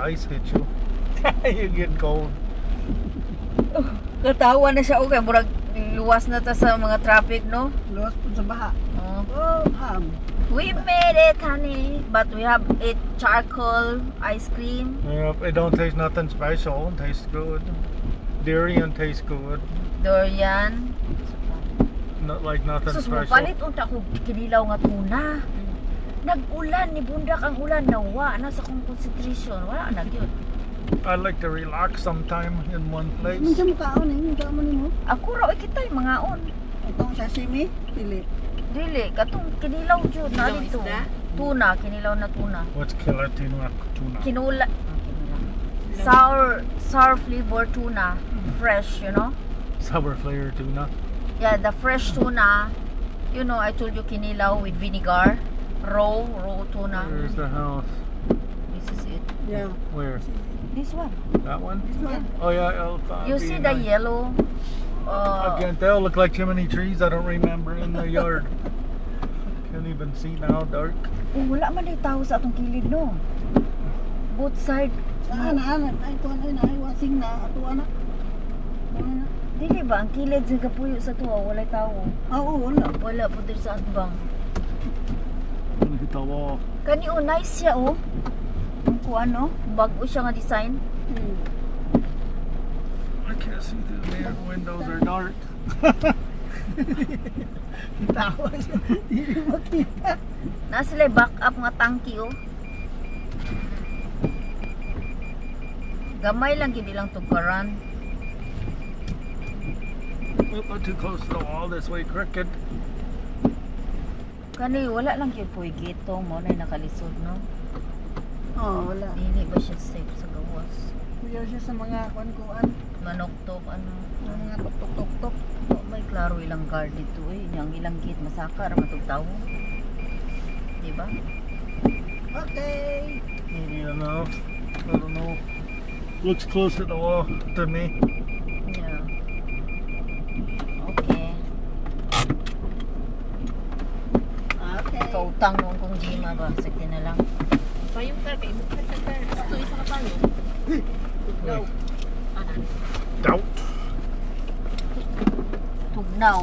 ice hit you. You get cold. Katawa na siya, okay, murag luwas na ta sa mga traffic, no? Luwas po sa baha. Oh. Oh, ham. We made it, honey. But we have it charcoal ice cream. Yep, it don't taste nothing special. It tastes good. Durian tastes good. Durian. Not like nothing Sus, special. palit unta ko kinilaw nga tuna. Nag-ulan ni bundak ang ulan nawa na sa kong concentration. Wala na gyud. I like to relax sometime in one place. Minsan mo kaon eh. Yung kaon mo. Ako raw ikitay mga on. Itong sashimi. Dili. Dili katong kinilaw jud na Kinilaw dito. isda? Tuna, kinilaw na tuna. What's Kilatino tuna? Kinula. Sour flavor tuna, fresh, you know. Sour flavor tuna. Yeah, the fresh tuna. You know, I told you kinilaw with vinegar. Raw tuna. Where's the house? This is it. Yeah. Where? This one. That one? This one. Oh yeah, I'll You see the yellow? I can't tell. Look like too many trees. I don't remember in the yard. Can't even see now. Dark. Oh, wala man day tao sa atong kilid, no? Both side. Saan na? Ay, tuwan ay na. Ay, wasing na. Atuwa na. Ano na? Dili ba? Ang kilid sa kapuyo sa tuwa, walay tao. Oo, wala. Wala po din sa atbang. Look at the wall. Kani oh, nice siya oh. Ang kuan no? Bago siya nga design. Hmm. I can't see through there. Windows are dark. Tawa siya. Hindi makita. Na sila back up nga tangki oh. Gamay lang gid ilang tugaran. Oop, I'm too close to the wall. This way, crooked. Kani wala lang gyud puy gito mo na nakalisod no. Oo, wala. Dili ba siya safe sa gawas? Kuya siya sa mga kuan-kuan. Manoktok ano. Ang mga tok-tok-tok. Oh, may klaro ilang guard dito eh. Yang ilang gate masakar matugtaw. Diba? Okay. Maybe enough. I don't know. Looks close to the wall to me. Yeah. Okay. Okay. Kautang noong kong Jima ba? Sige na lang. Payong ka, kay mo ka ka. Ito isa ka payo. Go. Doubt. Tugnaw.